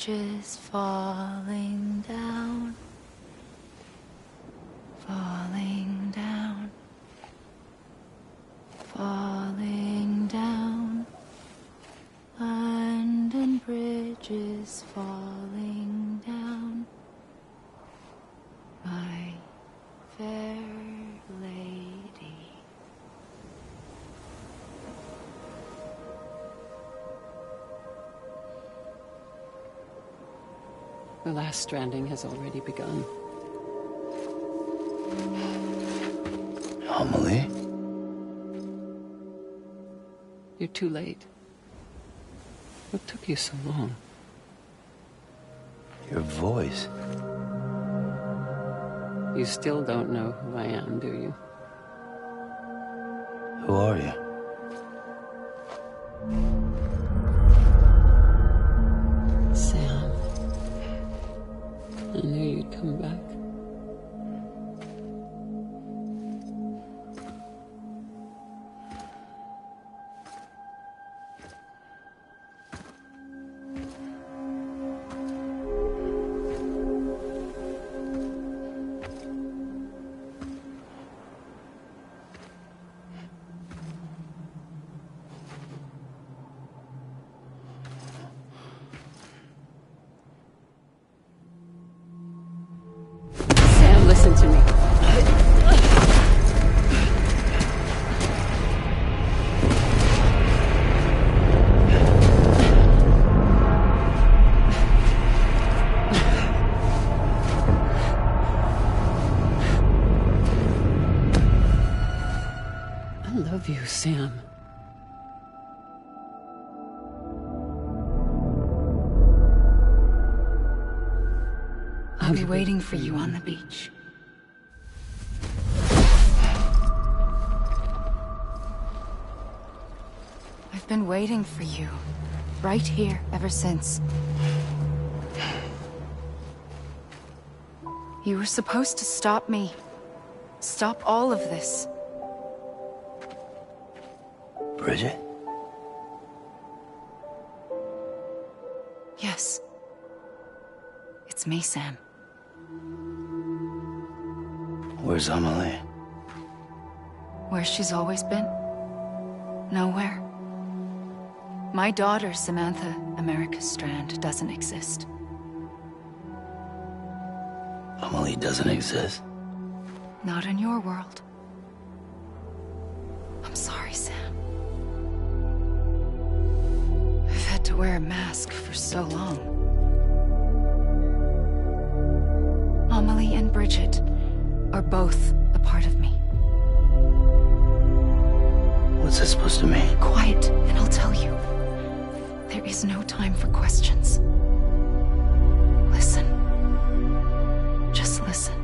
bridges falling down, falling down, falling down. London Bridge is falling down, my fair lady. The last stranding has already begun. Amelie? You're too late. What took you so long? Your voice. You still don't know who I am, do you? Who are you? Sam. I knew you'd come back. Listen to me. I love you, Sam. I'll be waiting for you on the beach. I've been waiting for you, right here, ever since. You were supposed to stop me. Stop all of this. Bridget? Yes. It's me, Sam. Where's Amelie? Where she's always been. Nowhere. My daughter, Samantha America Strand, doesn't exist. Amelie doesn't exist? Not in your world. I'm sorry, Sam. I've had to wear a mask for so long. Amelie and Bridget are both a part of me. What's that supposed to mean? Quiet, and I'll tell you. There is no time for questions. Listen. Just listen.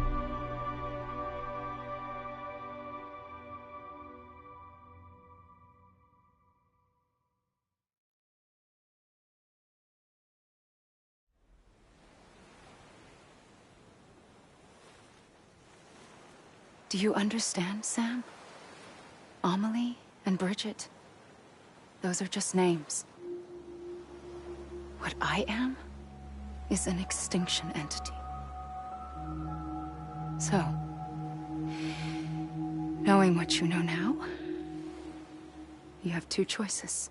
Do you understand, Sam? Amelie and Bridget, those are just names. What I am is an extinction entity. So, knowing what you know now, you have two choices.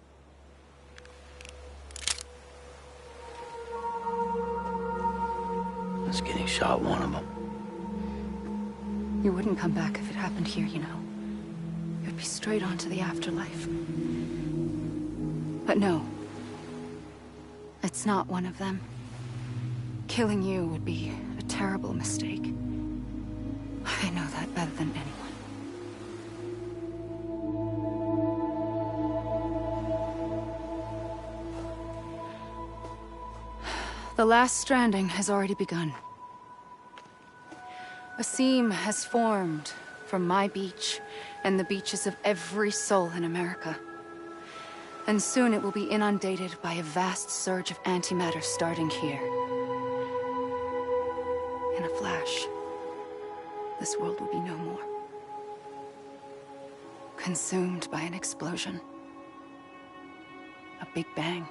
Is getting shot one of them? You wouldn't come back if it happened here, you know. You'd be straight on to the afterlife. But no. It's not one of them. Killing you would be a terrible mistake. I know that better than anyone. The last stranding has already begun. A seam has formed from my beach and the beaches of every soul in America. And soon it will be inundated by a vast surge of antimatter starting here. In a flash, this world will be no more. Consumed by an explosion. A big bang.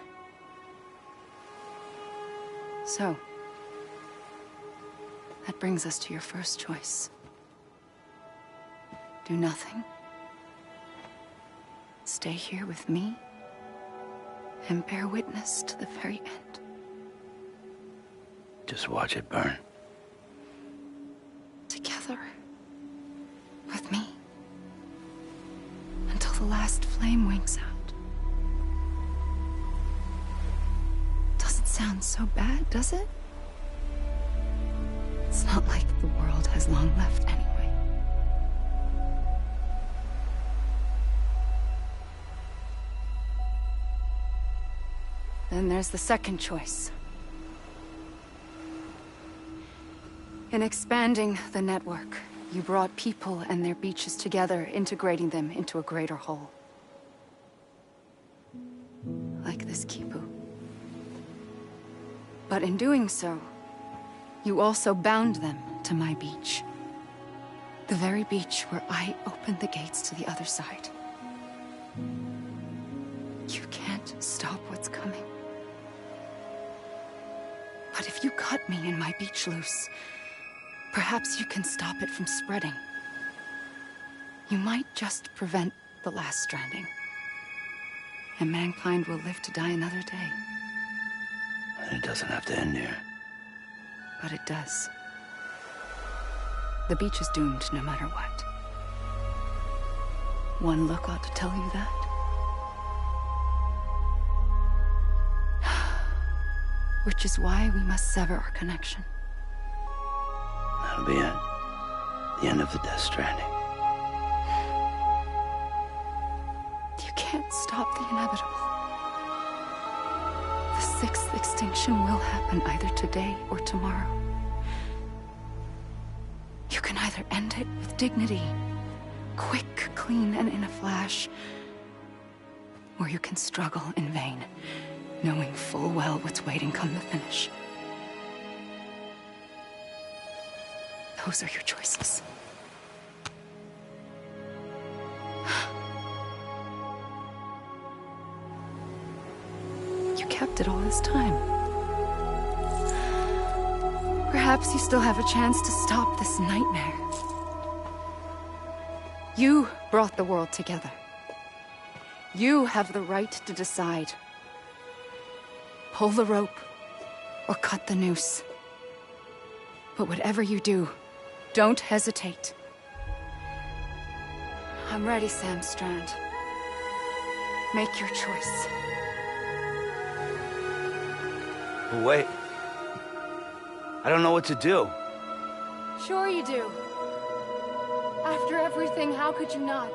So, that brings us to your first choice. Do nothing. Stay here with me and bear witness to the very end. Just watch it burn. Together. With me. Until the last flame winks out. Doesn't sound so bad, does it? It's not like the world has long left anyway. Then there's the second choice. In expanding the network, you brought people and their beaches together, integrating them into a greater whole. Like this Kipu. But in doing so, you also bound them to my beach. The very beach where I opened the gates to the other side. You can't stop what's coming. But if you cut me and my beach loose, perhaps you can stop it from spreading. You might just prevent the last stranding. And mankind will live to die another day. And it doesn't have to end here. But it does. The beach is doomed no matter what. One look ought to tell you that. Which is why we must sever our connection. That'll be it. The end of the Death Stranding. You can't stop the inevitable. The sixth extinction will happen either today or tomorrow. You can either end it with dignity, quick, clean, and in a flash, or you can struggle in vain, knowing full well what's waiting come the finish. Those are your choices. You kept it all this time. Perhaps you still have a chance to stop this nightmare. You brought the world together. You have the right to decide. Pull the rope or cut the noose. But whatever you do, don't hesitate. I'm ready, Sam Strand. Make your choice. But wait. I don't know what to do. Sure you do. After everything, how could you not?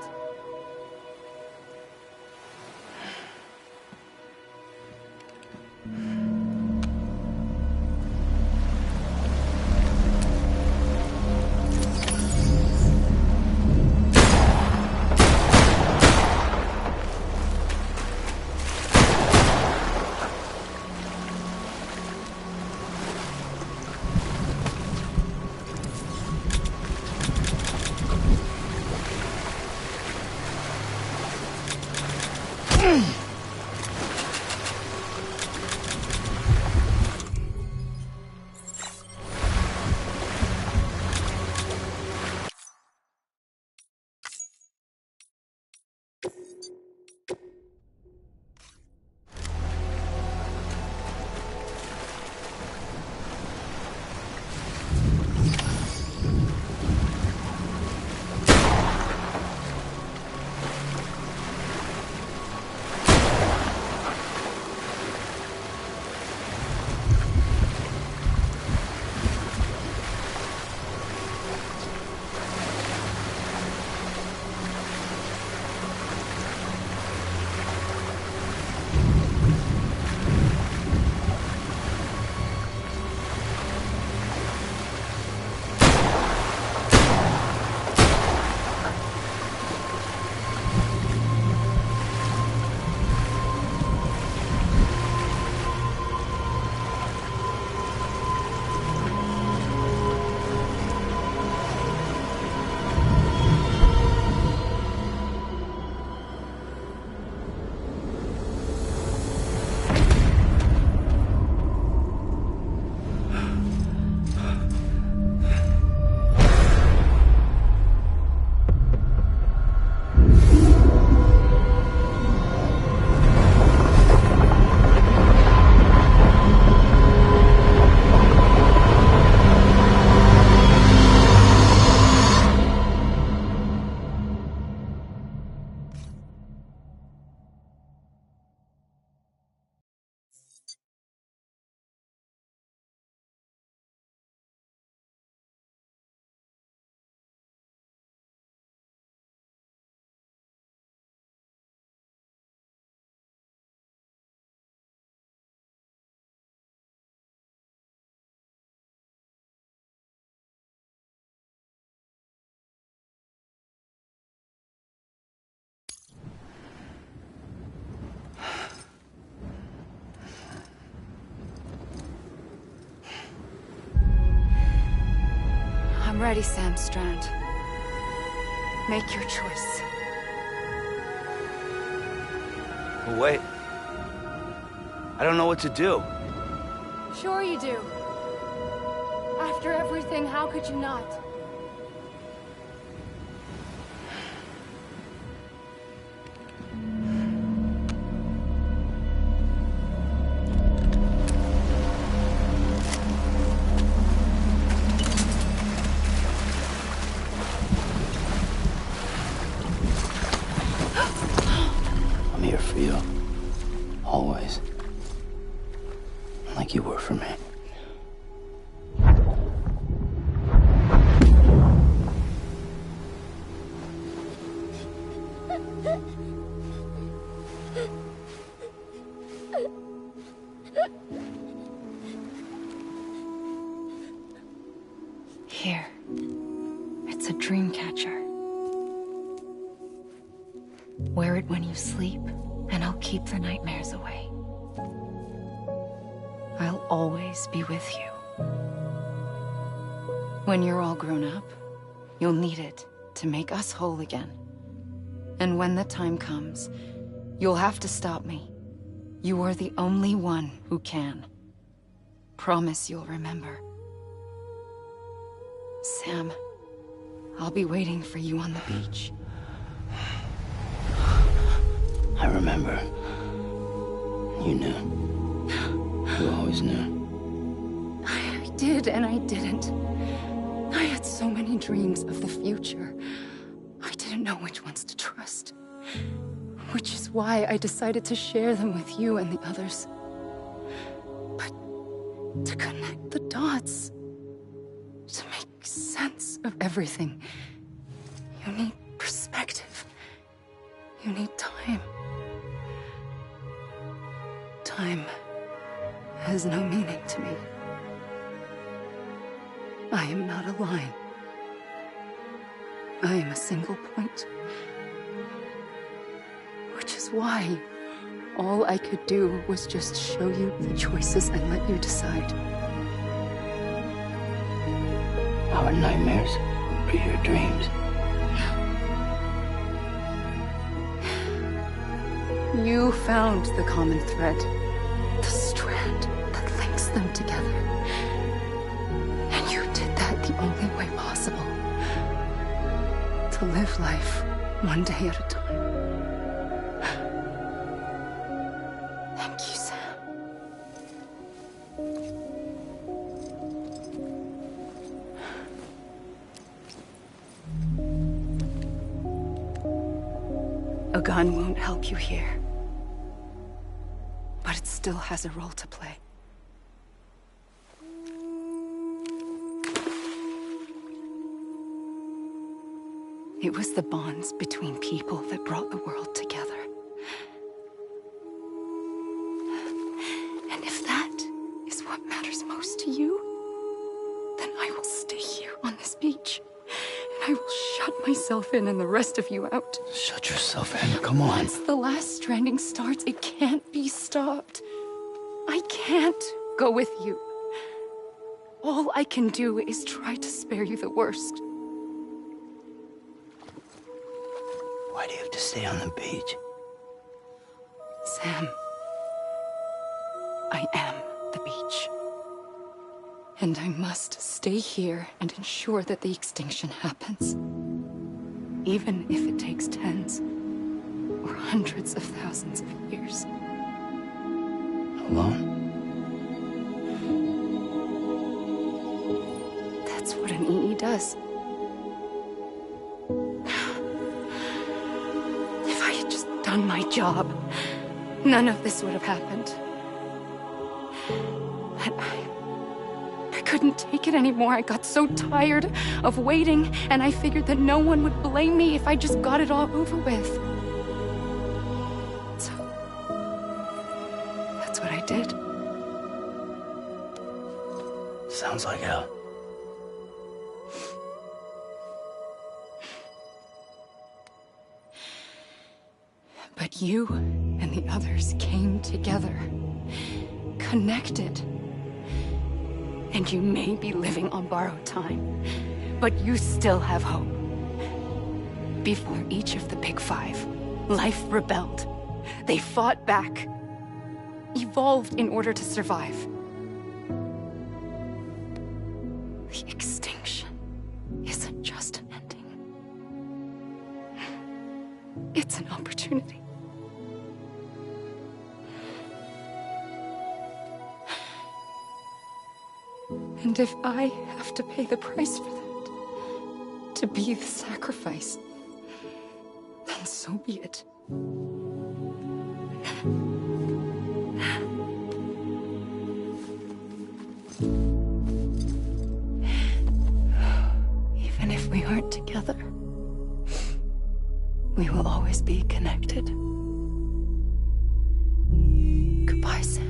Alrighty, Sam Strand. Make your choice. But wait. I don't know what to do. Sure you do. After everything, how could you not? I'm here for you. Always. Like you were for me. Here. It's a dream catcher. Wear it when you sleep, and I'll keep the nightmares away. I'll always be with you. When you're all grown up, you'll need it to make us whole again. And when the time comes, you'll have to stop me. You are the only one who can. Promise you'll remember. Sam, I'll be waiting for you on the beach. I remember. You knew. You always knew. I did and I didn't. I had so many dreams of the future. I didn't know which ones to trust. Which is why I decided to share them with you and the others. But to connect the dots, to make sense of everything, you need perspective. You need time. Time has no meaning to me. I am not a line. I am a single point. Which is why all I could do was just show you the choices and let you decide. Our nightmares are your dreams. You found the common thread, the strand that links them together. And you did that the only way possible. To live life one day at a time. Thank you, Sam. A gun won't help you here. But it still has a role to play. It was the bonds between people that brought the world together. And if that is what matters most to you, then I will stay here on this beach. And I will shut myself in and the rest of you out. Shut yourself in, come on. Once the last stranding starts, it can't be stopped. I can't go with you. All I can do is try to spare you the worst. Why do you have to stay on the beach? Sam, I am the beach. And I must stay here and ensure that the extinction happens. Even if it takes tens or hundreds of thousands of years. Alone? That's what an EE does. If I had just done my job, none of this would have happened. But I couldn't take it anymore. I got so tired of waiting, and I figured that no one would blame me if I just got it all over with. So, that's what I did. Sounds like hell. But you and the others came together, connected. And you may be living on borrowed time, But you still have hope. Before each of the Big Five, life rebelled. They fought back, evolved in order to survive. The extinction isn't just an ending. It's an opportunity. And if I have to pay the price for that, to be the sacrifice, then so be it. Even if we aren't together, we will always be connected. Goodbye, Sam.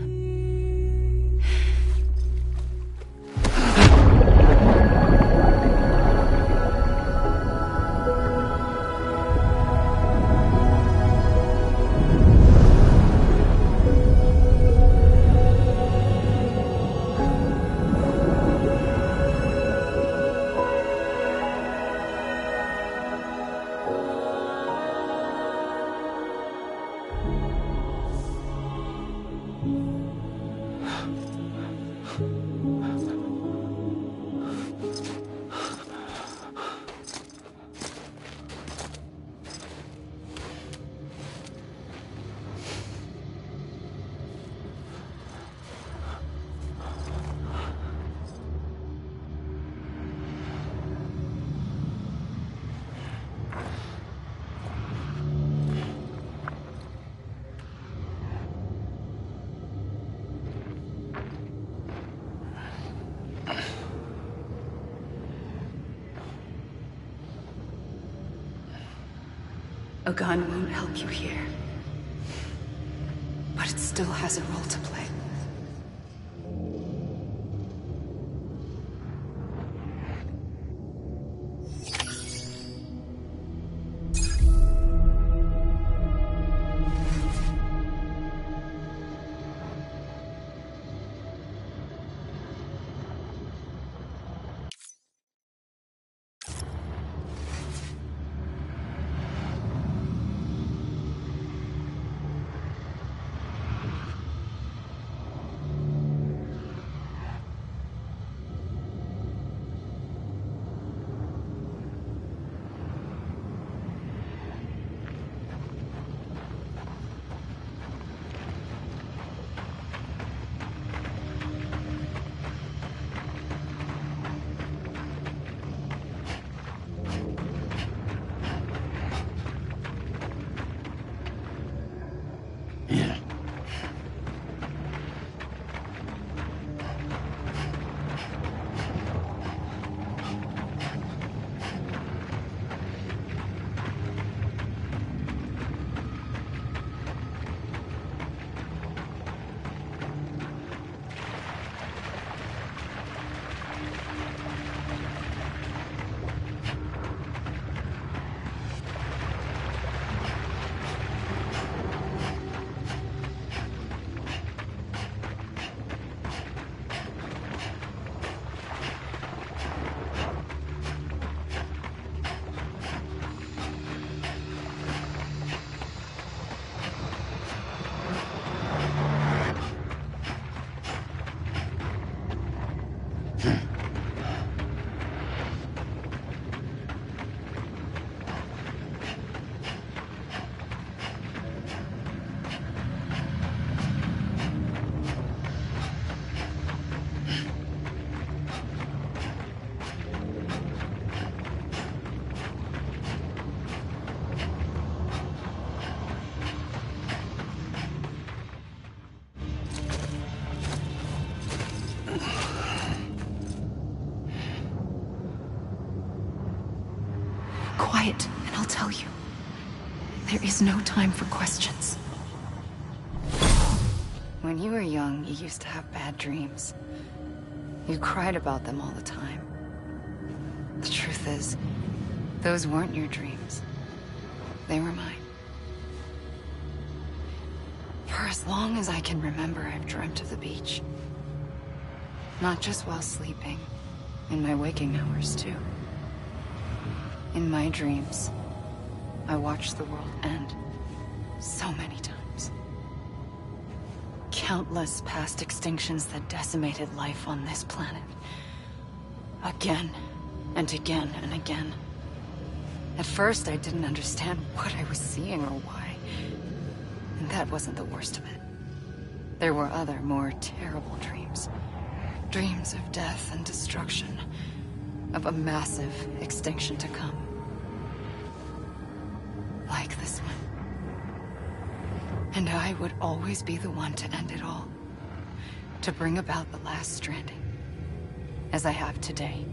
A gun won't help you here, but it still has a role to play. Quiet, and I'll tell you. There is no time for questions. When you were young, you used to have bad dreams. You cried about them all the time. The truth is, those weren't your dreams. They were mine. For as long as I can remember, I've dreamt of the beach. Not just while sleeping, in my waking hours, too. In my dreams, I watched the world end so many times. Countless past extinctions that decimated life on this planet. Again, and again, and again. At first, I didn't understand what I was seeing or why. And that wasn't the worst of it. There were other, more terrible dreams. Dreams of death and destruction. Of a massive extinction to come. Like this one. And I would always be the one to end it all. To bring about the last stranding. As I have today.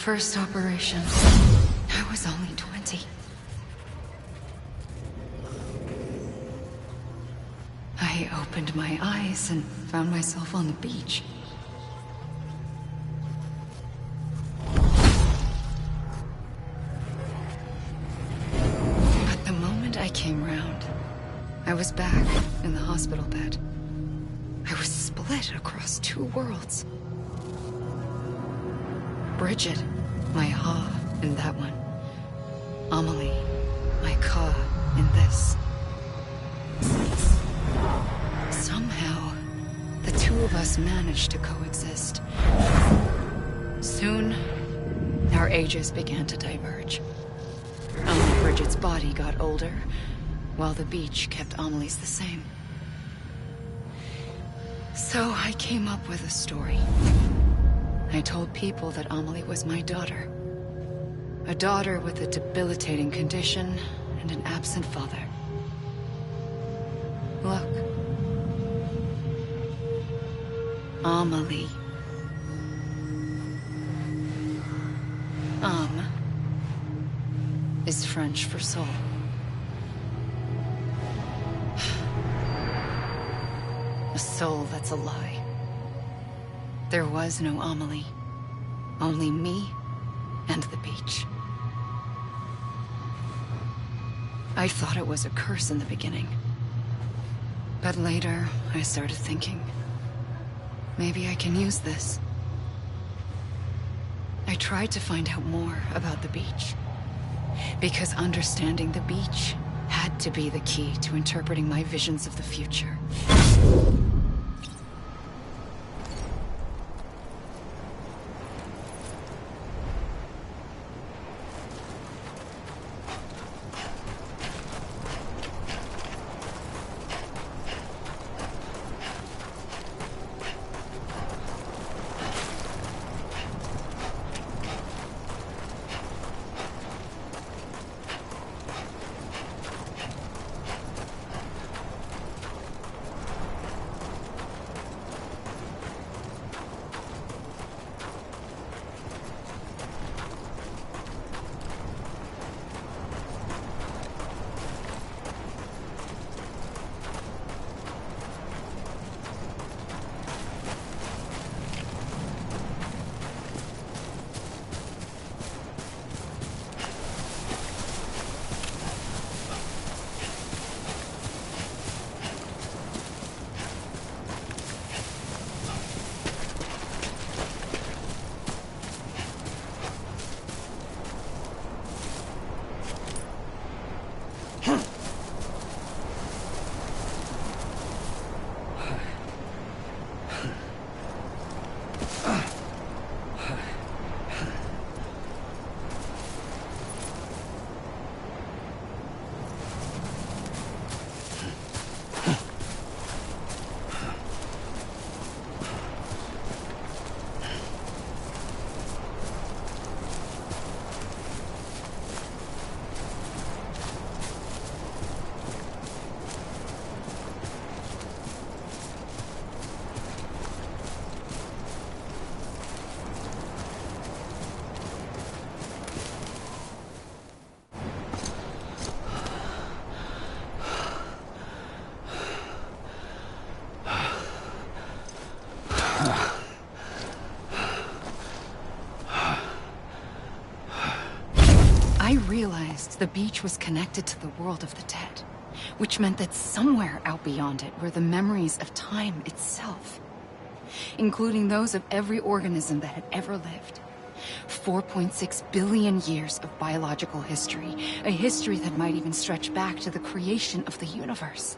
First operation, I was only 20. I opened my eyes and found myself on the beach. But the moment I came round, I was back in the hospital bed. I was split across two worlds. Bridget, my Ha in that one. Amelie, my Ka in this. Somehow, the two of us managed to coexist. Soon, our ages began to diverge. Only Bridget's body got older, while the beach kept Amelie's the same. So I came up with a story. I told people that Amelie was my daughter. A daughter with a debilitating condition and an absent father. Look. Amelie. Is French for soul. A soul that's a lie. There was no Amelie. Only me and the beach. I thought it was a curse in the beginning. But later, I started thinking, maybe I can use this. I tried to find out more about the beach. Because understanding the beach had to be the key to interpreting my visions of the future. I realized the beach was connected to the world of the dead, which meant that somewhere out beyond it were the memories of time itself, including those of every organism that had ever lived. 4.6 billion years of biological history, a history that might even stretch back to the creation of the universe.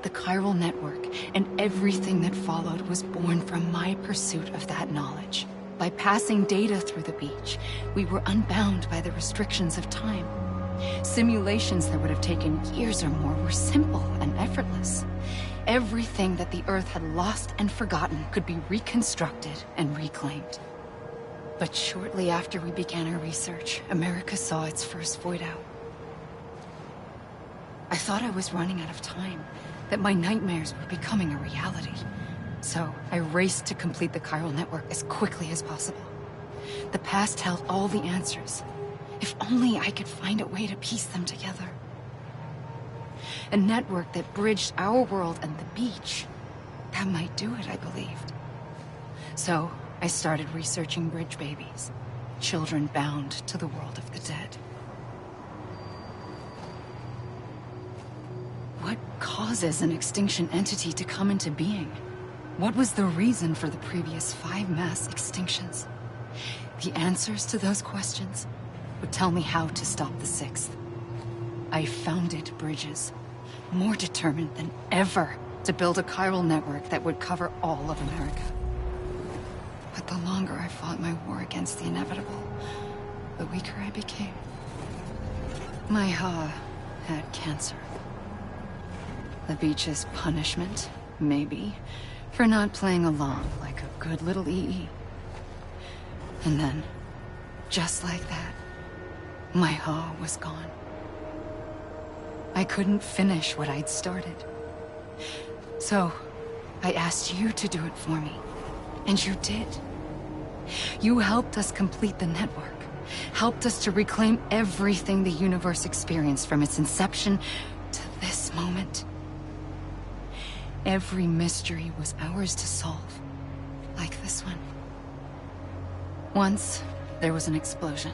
The chiral network and everything that followed was born from my pursuit of that knowledge. By passing data through the beach, we were unbound by the restrictions of time. Simulations that would have taken years or more were simple and effortless. Everything that the Earth had lost and forgotten could be reconstructed and reclaimed. But shortly after we began our research, America saw its first void out. I thought I was running out of time, that my nightmares were becoming a reality. So I raced to complete the chiral network as quickly as possible. The past held all the answers. If only I could find a way to piece them together. A network that bridged our world and the beach. That might do it, I believed. So I started researching bridge babies, children bound to the world of the dead. What causes an extinction entity to come into being? What was the reason for the previous 5 mass extinctions? The answers to those questions would tell me how to stop the 6th. I founded bridges, more determined than ever to build a chiral network that would cover all of America. But the longer I fought my war against the inevitable, the weaker I became. My Ha had cancer. The beach's punishment, maybe, for not playing along like a good little EE. And then, just like that, my Ha was gone. I couldn't finish what I'd started. So, I asked you to do it for me. And you did. You helped us complete the network. Helped us to reclaim everything the universe experienced from its inception to this moment. Every mystery was ours to solve. Like this one. Once, there was an explosion.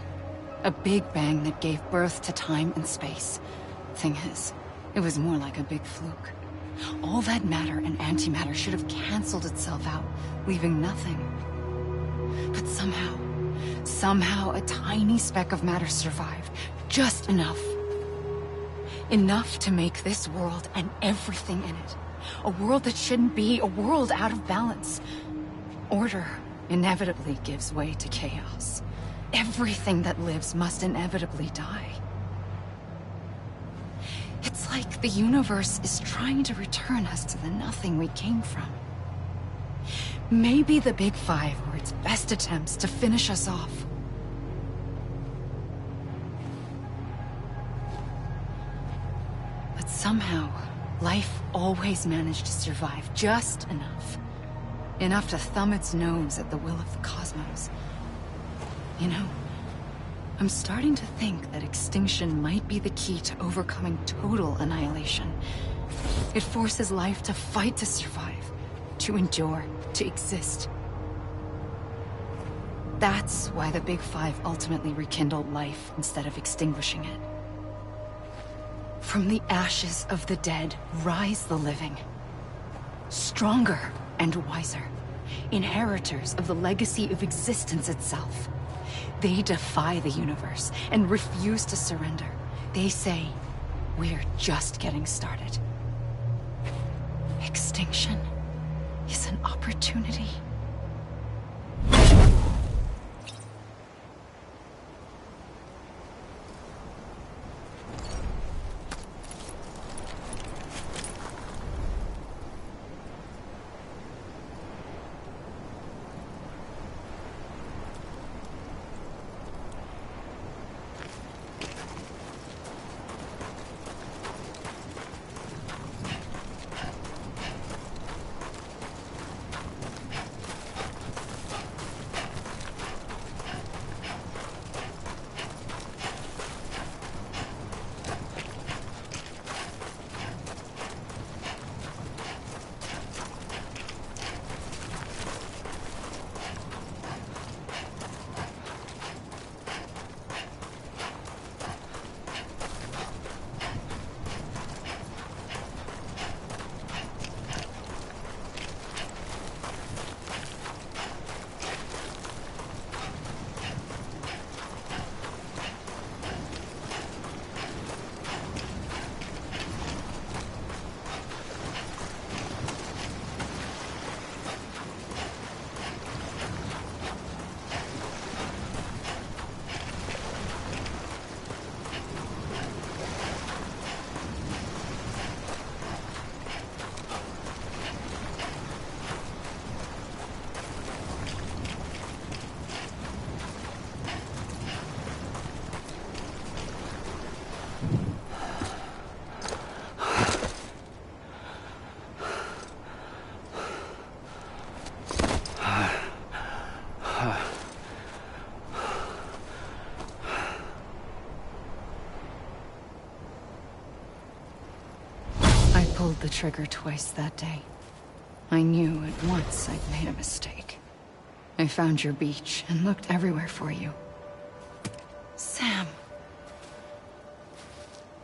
A big bang that gave birth to time and space. Thing is, it was more like a big fluke. All that matter and antimatter should have canceled itself out, leaving nothing. But somehow a tiny speck of matter survived. Just enough. Enough to make this world and everything in it. A world that shouldn't be, a world out of balance. Order inevitably gives way to chaos. Everything that lives must inevitably die. It's like the universe is trying to return us to the nothing we came from. Maybe the Big Five were its best attempts to finish us off. But somehow, life always managed to survive just enough. Enough to thumb its nose at the will of the cosmos. You know, I'm starting to think that extinction might be the key to overcoming total annihilation. It forces life to fight to survive, to endure, to exist. That's why the Big Five ultimately rekindled life instead of extinguishing it. From the ashes of the dead rise the living. Stronger and wiser. Inheritors of the legacy of existence itself. They defy the universe and refuse to surrender. They say, we're just getting started. Extinction is an opportunity. pulled the trigger twice that day. I knew at once I'd made a mistake. I found your beach and looked everywhere for you. Sam.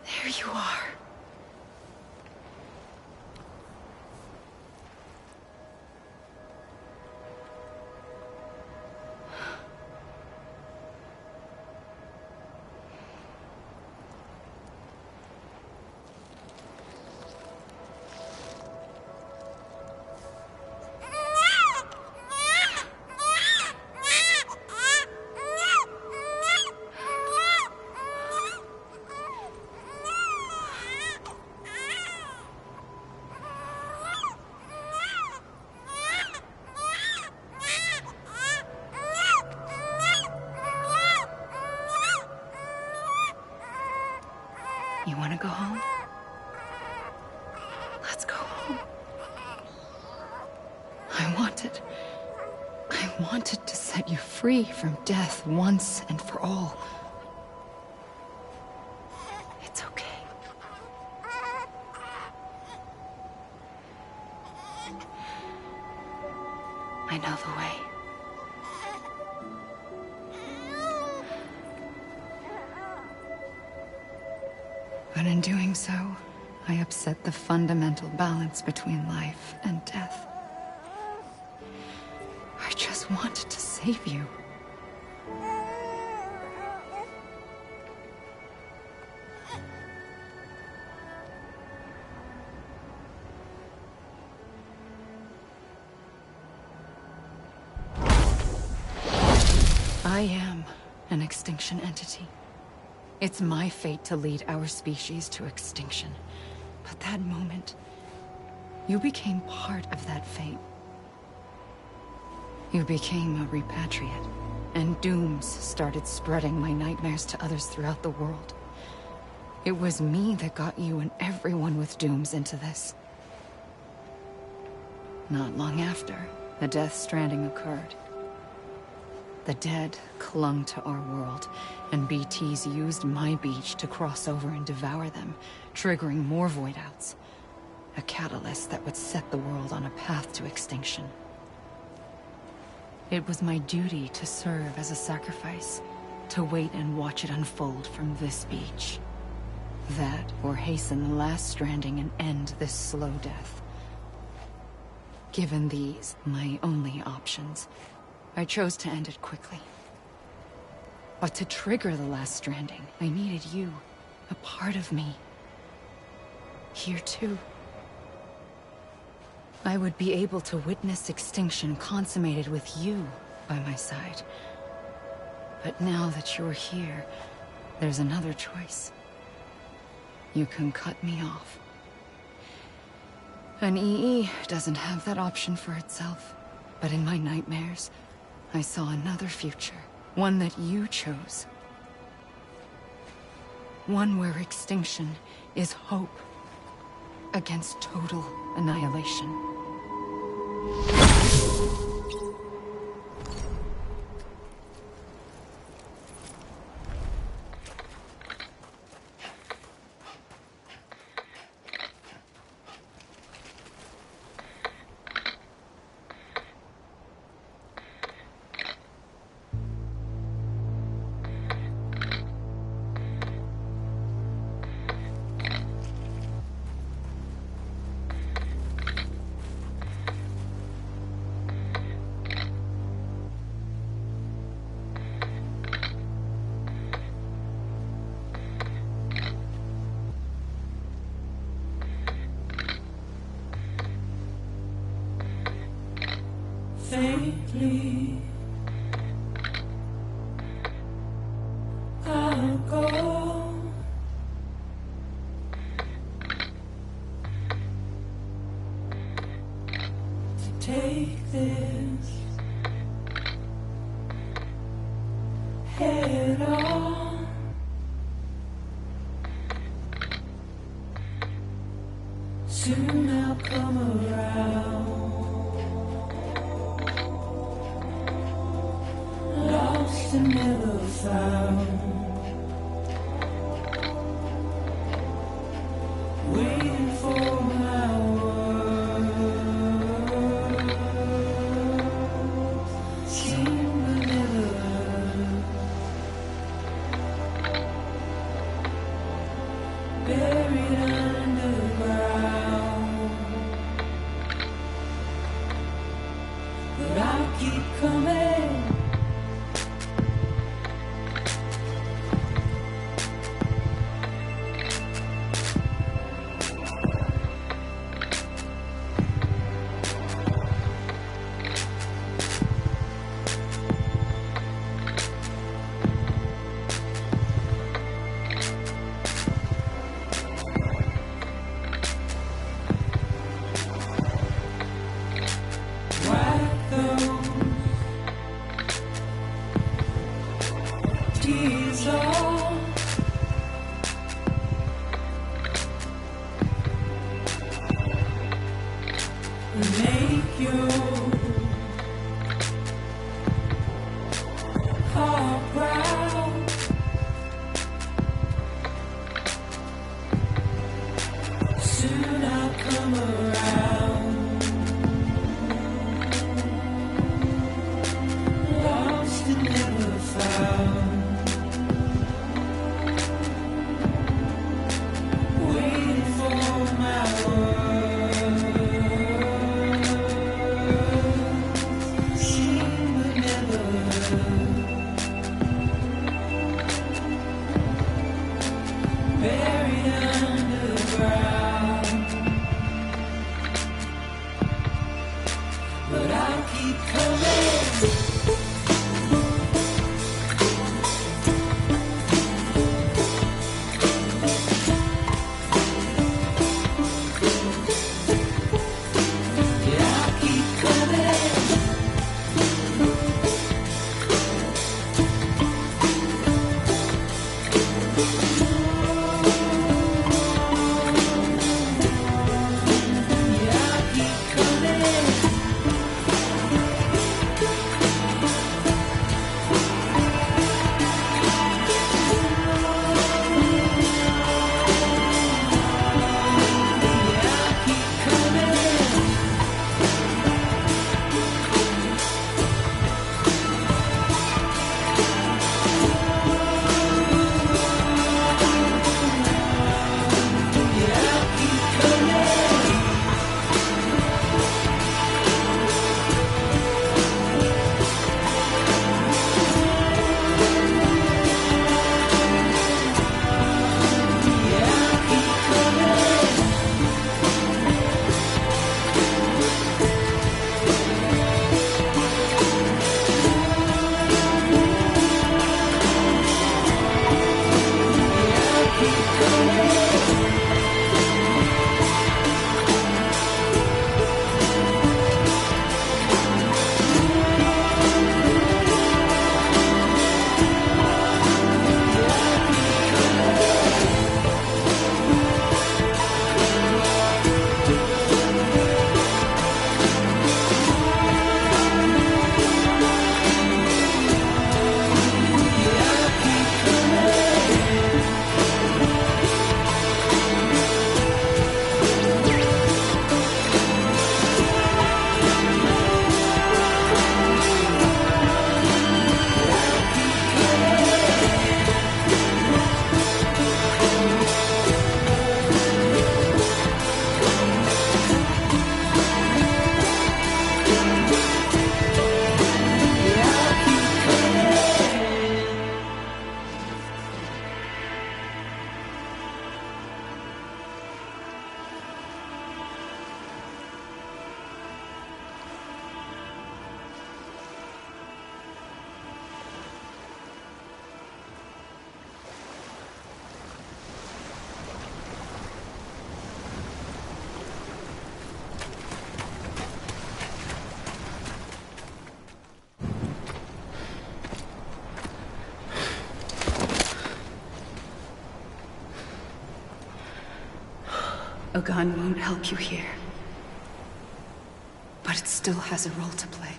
There you are. You want to go home? Let's go home. I wanted to set you free from death once and for all. It's okay. I know the way. But in doing so, I upset the fundamental balance between life and death. I just wanted to save you. I am an extinction entity. It's my fate to lead our species to extinction. But that moment, you became part of that fate. You became a repatriate, and dooms started spreading my nightmares to others throughout the world. It was me that got you and everyone with dooms into this. Not long after, the Death Stranding occurred. The dead clung to our world, and BTs used my beach to cross over and devour them, triggering more void outs. A catalyst that would set the world on a path to extinction. It was my duty to serve as a sacrifice, to wait and watch it unfold from this beach. That, or hasten the last stranding and end this slow death. Given these, my only options, I chose to end it quickly. But to trigger the last stranding, I needed you, a part of me. Here too. I would be able to witness extinction consummated with you by my side. But now that you're here, there's another choice. You can cut me off. An EE doesn't have that option for itself. But in my nightmares, I saw another future. One that you chose. One where extinction is hope against total annihilation. Faintly, I'll go to take this head on. Soon I'll come around. Lost and never found, waiting for my buried underground. But I'll keep coming. Make your heart proud. Soon I'll come around. Lost and never found. Waiting for my word. A gun won't help you here. But it still has a role to play.